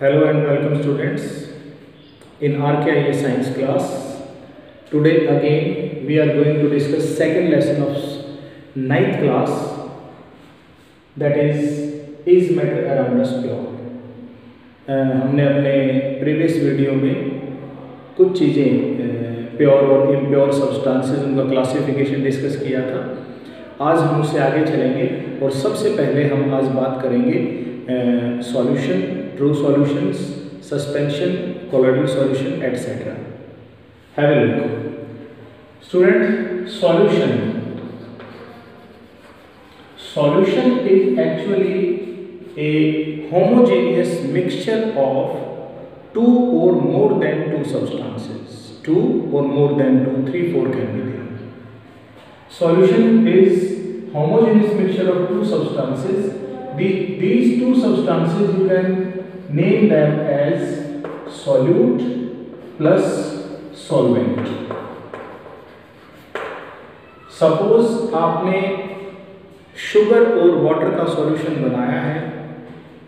Hello and welcome students in RKIA science class. Today again we are going to discuss second lesson of ninth class, that is matter around us pure. हमने अपने previous video में कुछ चीज़ें pure और impure substances उनका classification discuss किया था। आज हम उससे आगे चलेंगे और सबसे पहले हम आज बात करेंगे solution, true solutions, suspension, colloidal solution etcetera. Have a look student. Solution is actually a homogeneous mixture of two or more than two substances. Two or more than two, 3, 4 can be there. Solution is homogeneous mixture of two substances. These two substances you can name them as solute plus solvent. Suppose आपने sugar और water का solution बनाया है,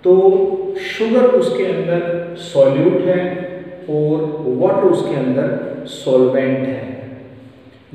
तो sugar उसके अंदर solute है और वाटर उसके अंदर सॉल्वेंट है।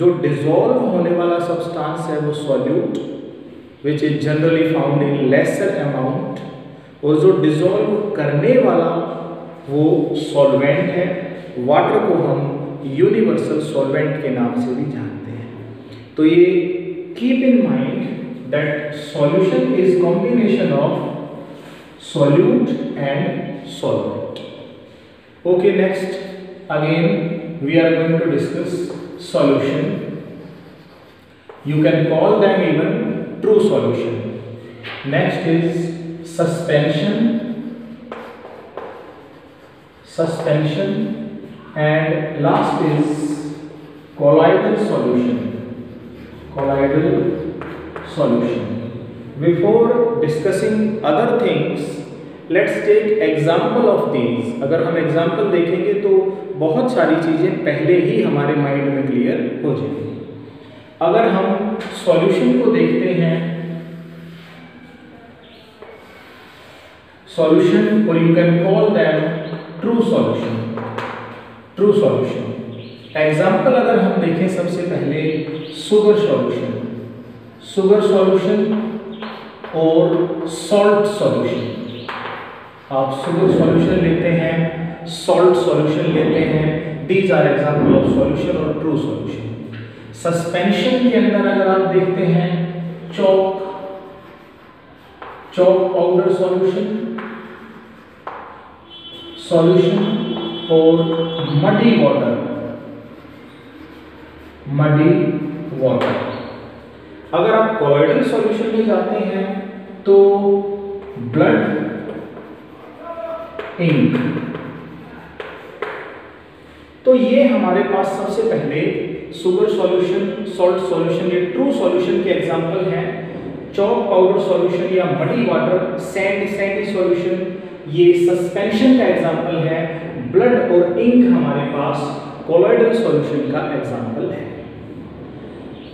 जो डिसॉल्व होने वाला सब्सटेंस है वो solute which is generally found in lesser amount, और जो डिसॉल्व करने वाला वो सॉल्वेंट है। वाटर को हम यूनिवर्सल सॉल्वेंट के नाम से भी जानते हैं। तो ये keep in mind that solution is combination of solute and solvent. Okay, next again we are going to discuss solution. You can call them even true solution. Next is suspension, and last is colloidal solution. Before discussing other things, let's take example of these. अगर हम example देखेंगे तो बहुत सारी चीज़ें पहले ही हमारे mind में क्लियर हो जाएंगी। अगर हम सॉल्यूशन को देखते हैं, सॉल्यूशन और you can call them true solution. Example अगर हम देखें, सबसे पहले शुगर सॉल्यूशन और सॉल्ट सॉल्यूशन। आप शुगर सॉल्यूशन लेते हैं, सॉल्ट सॉल्यूशन लेते हैं, these are example of solution और ट्रू सॉल्यूशन। सस्पेंशन के अंदर अगर आप देखते हैं, चॉक पाउडर सॉल्यूशन और मडी वाटर। अगर आप कोलोइडल सॉल्यूशन में जाते हैं तो ब्लड, इंक। तो ये हमारे पास सबसे पहले शुगर सॉल्यूशन, सॉल्ट सॉल्यूशन, ये ट्रू सॉल्यूशन के एग्जांपल हैं। चॉक पाउडर सॉल्यूशन या मडी वाटर, सैंडी सॉल्यूशन, ये सस्पेंशन का एग्जांपल है। ब्लड और इंक हमारे पास कोलोइडल सॉल्यूशन का एग्जांपल है।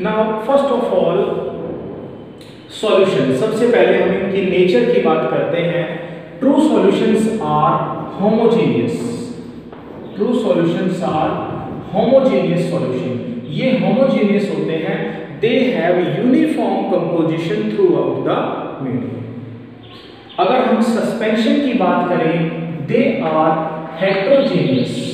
Now first of all solution, सबसे पहले हम इनकी नेचर की बात करते हैं। True solutions are homogeneous. Solution, ये होमोजेनियस होते हैं। They have uniform composition throughout the medium. अगर हम सस्पेंशन की बात करें, they are heterogeneous.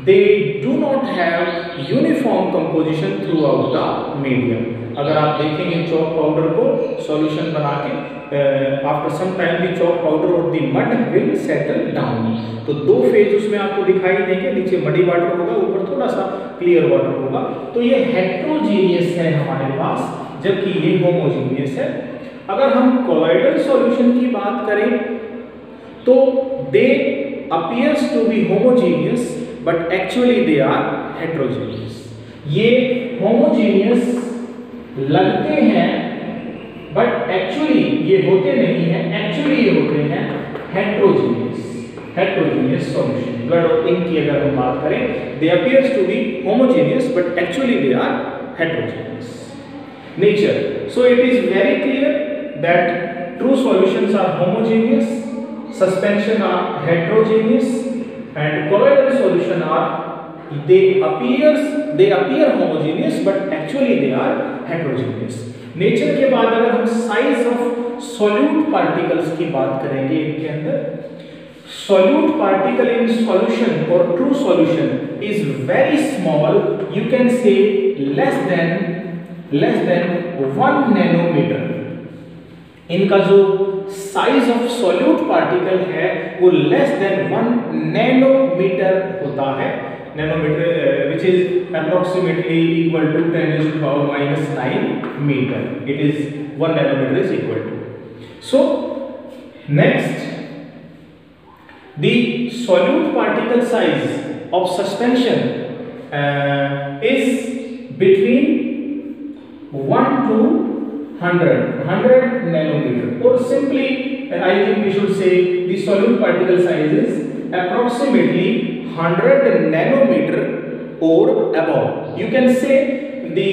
They do not have uniform composition throughout the medium. अगर आप देखेंगे चॉक पाउडर को सॉल्यूशन बना के, आफ्टर सम टाइम दी चॉक पाउडर और दी मड विल सेटल डाउन। तो दो फेज उसमें आपको दिखाई देंगे, नीचे मडी वाटर होगा, ऊपर थोड़ा सा क्लियर वाटर होगा। तो ये हेट्रोजीनियस है हमारे पास, जबकि ये होमोजीनियस है। अगर हम कोलोइडल सॉल्यूशन की बात करें तो they appears to be homogeneous but actually they are heterogeneous. ये होमोजीनियस लगते हैं बट एक्चुअली ये होते नहीं हैं, एक्चुअली ये होते हैं हेट्रोजीनियस सॉल्यूशन। ब्लड और इंक की अगर हम बात करें, they appears to be homogeneous but actually they are heterogeneous nature. So it is very clear that true true solutions are homogeneous, suspension are heterogeneous, and colloidal solution are they appear homogeneous but actually they are heterogeneous. Nature के बाद अगर हम size of solute particles की बात करेंगे इनके अंदर, solute particle in solution or true solution is very small, you can say less than 1 nanometer. इनका जो साइज ऑफ सॉल्यूट पार्टिकल है वो लेस देन 1 नैनोमीटर होता है, nanometre which is approximately equal to 10⁻⁹ meter. It is 1 nanometer is equal to. So next, the solute particle size of suspension is between 1 to 100 nanometer, or simply I think we should say the solute particle size is approximately 100 nanometer or above. You can say the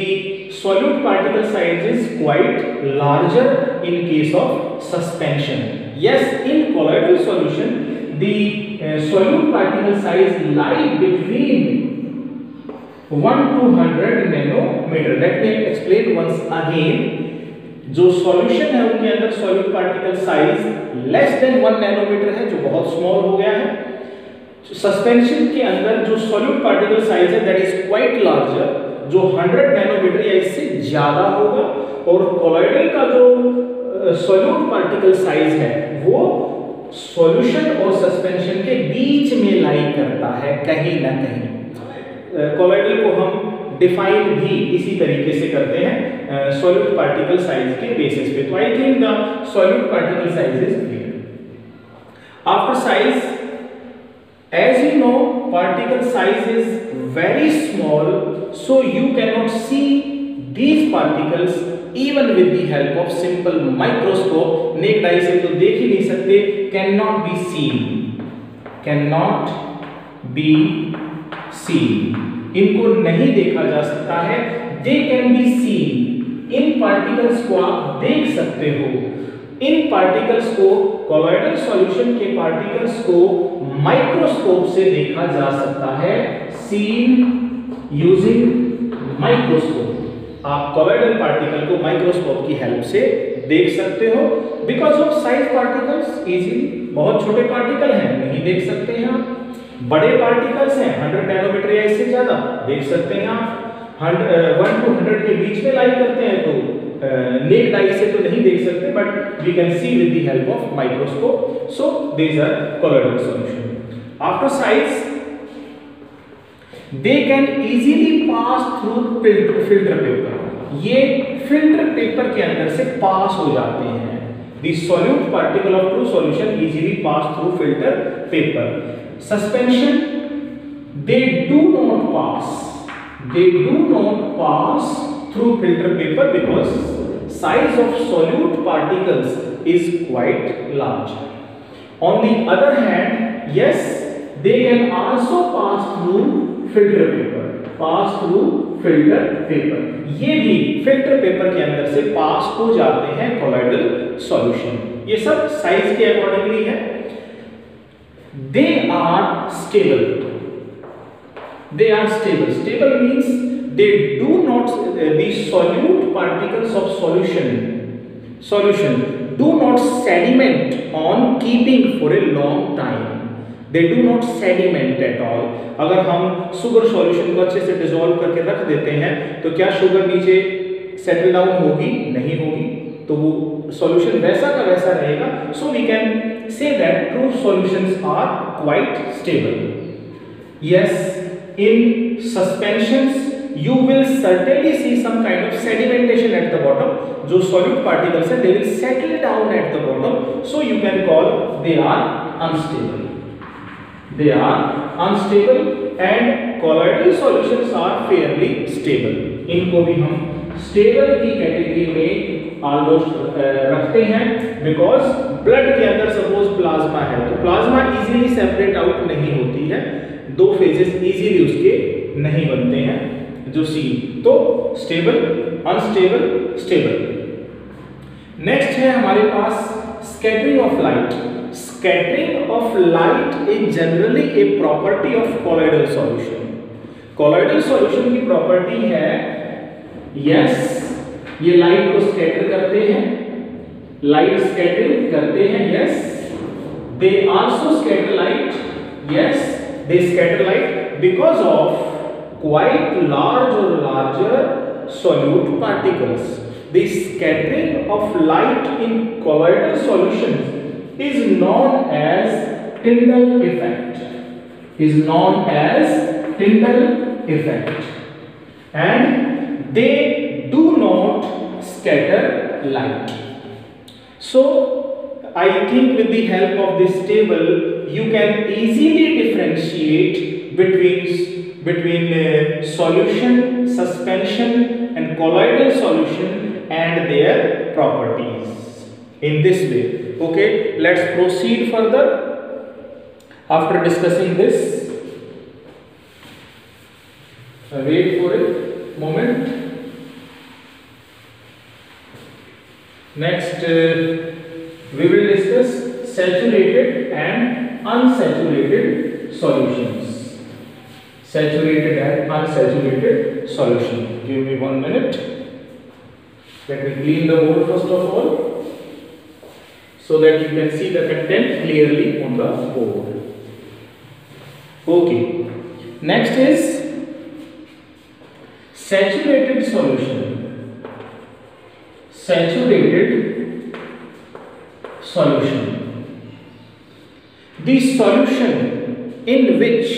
solute particle size is quite larger in case of suspension. Yes, in colloidal solution the solute particle size lie between 1 to 100 nanometer. Let me explain once again. जो solution है उनके अंदर solute particle size less than 1 nanometer है, जो बहुत small हो गया है. सस्पेंशन के अंदर जो सॉल्यूट पार्टिकल साइज है दैट इज क्वाइट लार्जर, जो 100 नैनोमीटर या इससे ज्यादा होगा. और कोलॉइडल का जो सॉल्यूट पार्टिकल साइज है वो सॉल्यूशन और सस्पेंशन के बीच में लाई करता है कहीं ना कहीं. कोलॉइडल को हम डिफाइन भी इसी तरीके से करते हैं सॉल्यूट पार्टिकल साइज के बेसिस पे. तो I think the solute particle size is clear. After size, as you know, particle size is very small, so you can not see these particles even with the help of simple microscope. Naked eye से तो देख ही नहीं सकते, cannot be seen, इनको नहीं देखा जा सकता है. they can be seen, in particles को आप देख सकते हो. इन पार्टिकल्स को, कोलॉइडल सॉल्यूशन के पार्टिकल्स को माइक्रोस्कोप से देखा जा सकता है. seen using microscope. आप कोलॉइडल पार्टिकल को माइक्रोस्कोप की हेल्प से देख सकते हो. Because of size particles easily, बहुत छोटे पार्टिकल हैं नहीं देख सकते हैं आप. बड़े पार्टिकल्स हैं 100 नैनोमीटर या इससे ज्यादा, देख सकते हैं आप. 1 to 100 के बीच में लाई करते हैं तो नेक्ड आई से तो नहीं देख सकते, but we can see with the help of microscope. So these are colloidal solution. After size, they can easily pass through filter paper. ये फिल्टर पेपर के अंदर से पास हो जाते हैं. The solute particle of true solution easily pass through filter paper. Suspension, they do not pass through filter paper because size of solute particles is quite large. On the other hand, yes, they can also pass through filter paper. ये भी filter paper के अंदर से पास हो जाते हैं colloidal solution. ये सब साइज के अकॉर्डिंगली है. They are stable. Stable means they do not, the solute particles of solution do not sediment on keeping for a long time. They do not sediment at all. अगर हम sugar solution को अच्छे से dissolve करके रख देते हैं तो क्या शुगर नीचे सेटल डाउन होगी? नहीं होगी. तो वो सॉल्यूशन वैसा का वैसा रहेगा. So we can say that true solutions are quite stable. Yes, in suspensions you will certainly see some kind of sedimentation at the bottom. जो solute particles हैं they will settle down at the bottom, so you can call they are unstable. And colloidal solutions are fairly stable. इनको भी हम stable की category में almost रखते हैं, because blood के अंदर सपोज प्लाज्मा है तो प्लाज्मा इजीली सेपरेट आउट नहीं होती है. 2 फेजेस इजीली उसके नहीं बनते हैं जो सी. तो स्टेबल, अनस्टेबल, स्टेबल. नेक्स्ट है हमारे पास scattering of light. Scattering of light is generally a property of colloidal solution. colloidal solution की प्रॉपर्टी है, yes, ये लाइट को स्कैटर करते हैं, लाइट स्कैटरिंग करते हैं, yes, they also scatter light, yes, they scatter light because of quite large or larger solute particles. The scattering of light in colloidal solutions is known as Tyndall effect. Is known as Tyndall effect, and they do not scatter light. So, I think with the help of this table, you can easily differentiate between solution, suspension, and colloidal solution and their properties in this way. Okay, let's proceed further after discussing this. Wait for a moment. Next, we will discuss saturated and unsaturated solutions. Saturated and unsaturated solution. Give me 1 minute. Let me clean the board first of all, so that you can see the content clearly on the board. Okay. Next is saturated solution. Saturated solution. The solution in which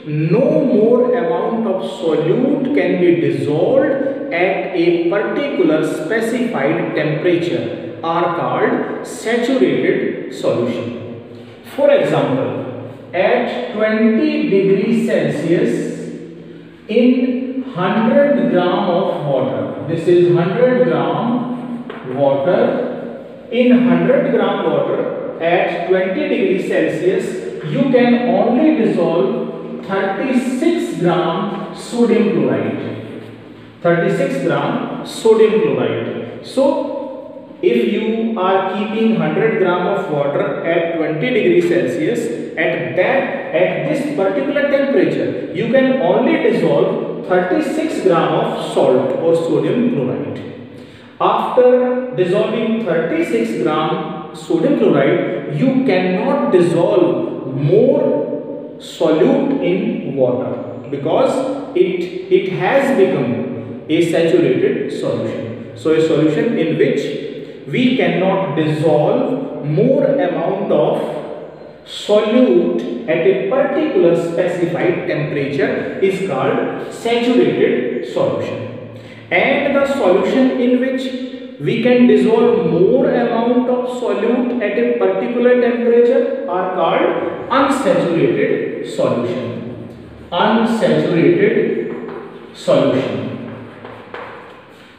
no more amount of solute can be dissolved at a particular specified temperature are called saturated solution. For example, at 20 degrees Celsius in 100 gram of water, this is 100 gram water, in 100 gram water at 20 degrees Celsius you can only dissolve 36 gram sodium chloride. 36 gram sodium chloride. So, if you are keeping 100 gram of water at 20 degrees Celsius, at this particular temperature, you can only dissolve 36 gram of salt or sodium chloride. After dissolving 36 gram sodium chloride, you cannot dissolve more solute in water because it has become a saturated solution. So a solution in which we cannot dissolve more amount of solute at a particular specified temperature is called saturated solution. And the solution in which we can dissolve more amount of solute at a particular temperature are called unsaturated solution. Unsaturated solution.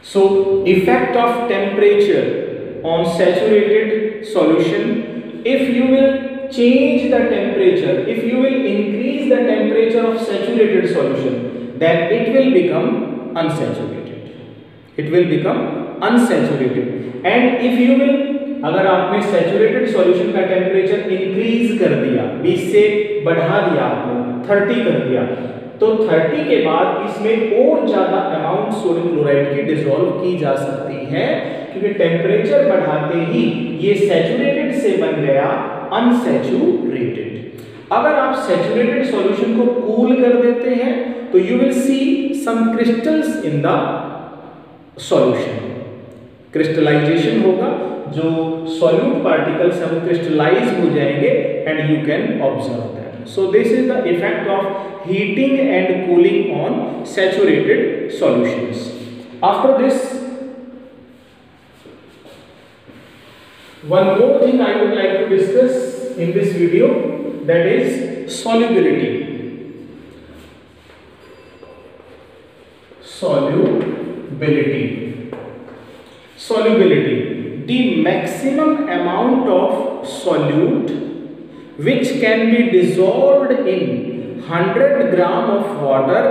So, effect of temperature on saturated solution. If you will change the temperature, if you will increase the temperature of saturated solution, then it will become unsaturated. It will become unsaturated. And if you will, अगर आपने saturated solution का temperature increase कर दिया, 20 से बढ़ा दिया आपने, 30 कर दिया, तो 30 के बाद इसमें और ज्यादा अमाउंट सोडियम क्लोराइड की डिसॉल्व की जा सकती है, क्योंकि टेम्परेचर बढ़ाते ही ये सैचुरेटेड से बन गया अनसैचुरेटेड। अगर आप सैचुरेटेड सॉल्यूशन को कूल कर देते हैं तो you will see some crystals in the solution. Crystallization होगा, जो सॉल्यूट पार्टिकल्स हैं वो क्रिस्टलाइज हो जाएंगे and you can observe that. So this is the effect of heating and cooling on saturated solutions. After this, one more thing I would like to discuss in this video, that is solubility. Solubility. The maximum amount of solute which can be dissolved in 100 gram of water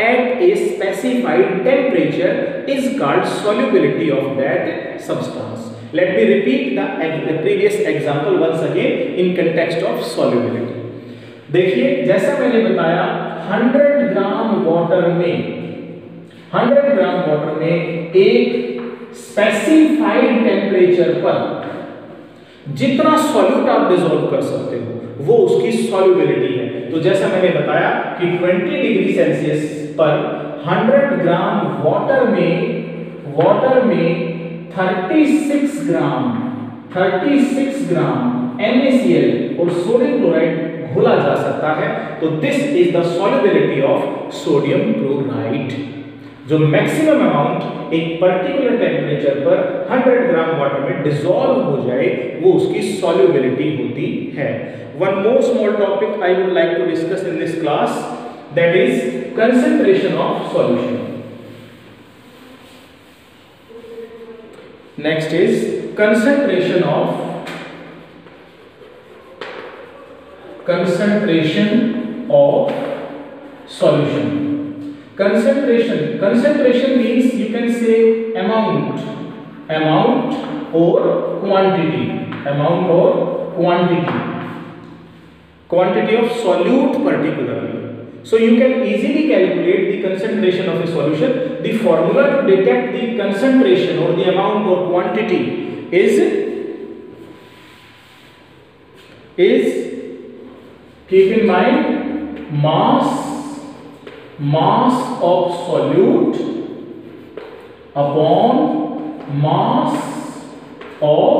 at a specified temperature is called solubility of that substance. Let me repeat the previous example once again in context of solubility. देखिए जैसा मैंने बताया 100 gram water में एक specified temperature पर जितना solute आप dissolve कर सकते हो वो उसकी सॉल्युबिलिटी है। तो जैसा मैंने बताया कि 20 डिग्री सेल्सियस पर 100 ग्राम वाटर में 36 ग्राम NaCl और सोडियम क्लोराइड घोला जा सकता है। तो this is the solubility of sodium chloride. जो मैक्सिमम अमाउंट एक पर्टिकुलर टेम्परेचर पर 100 ग्राम वाटर में डिसॉल्व हो जाए वो उसकी सॉल्युबिलिटी होती है। One more small topic I would like to discuss in this class, that is concentration of solution. Next is concentration of solution. Concentration means you can say amount or quantity of solute particularly. So you can easily calculate the concentration of a solution. The formula to detect the concentration or the amount or quantity is keep in mind mass of solute upon mass of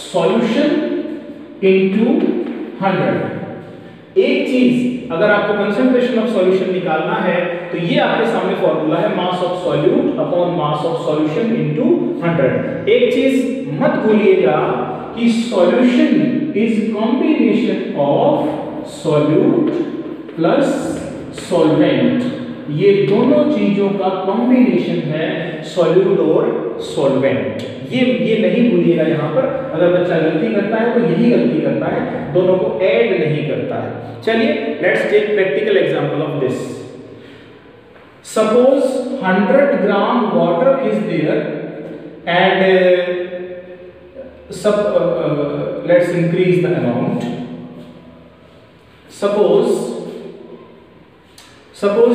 solution into 100। एक चीज अगर आपको concentration of solution निकालना है तो ये आपके सामने फॉर्मूला है मास of solute upon mass of solution into 100। एक चीज मत भूलिएगा कि solution is combination of solute plus solvent. ये दोनों चीजों का कॉम्बिनेशन है सॉल्यूट और सॉल्वेंट। ये नहीं भूलिएगा। यहाँ पर अगर बच्चा गलती करता है तो यही गलती करता है, दोनों को ऐड नहीं करता है। चलिए let's take practical example of this. Suppose 100 gram water is there and let's increase the amount. Suppose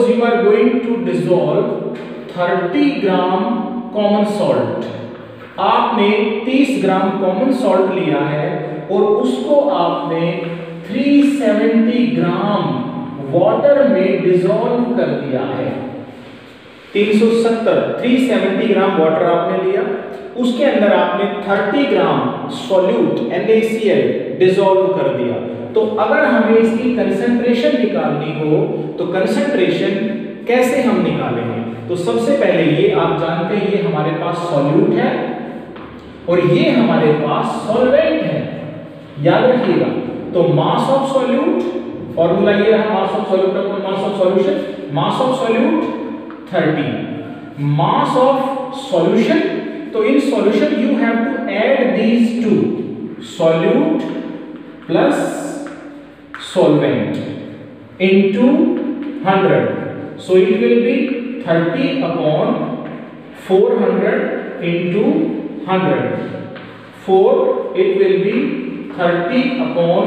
you are going to dissolve 30 gram common salt. आपने 30 ग्राम कॉमन सॉल्ट लिया है और उसको आपने 370 ग्राम वाटर में डिसॉल्व कर दिया है। 370 ग्राम वाटर आपने लिया, उसके अंदर आपने 30 ग्राम सॉल्यूट NaCl डिसॉल्व कर दिया। तो अगर हमें इसकी कंसंट्रेशन निकालनी हो तो कंसंट्रेशन कैसे हम निकालेंगे? तो सबसे पहले ये आप जानते हैं ये हमारे पास सॉल्यूट है और ये हमारे पास सॉल्वेंट है, याद रखिएगा। तो मास ऑफ सॉल्यूट फॉर्मूला ये रहा, mass of solute upon mass of solution. Mass of solute 30, mass of solution, तो in solution you have to add these two, solute plus solvent into 100, so it will be 30 upon 400 into 100, 4 it will be 30 upon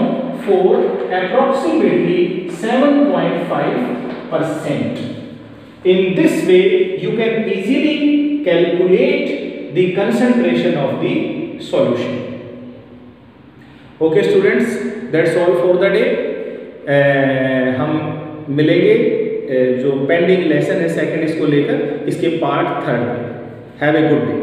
4, approximately 7.5%. In this way you can easily calculate the concentration of the solution. Okay students, that's all for the day. हम मिलेंगे जो pending lesson है second इसको लेकर इसके part 3 में। Have a good day.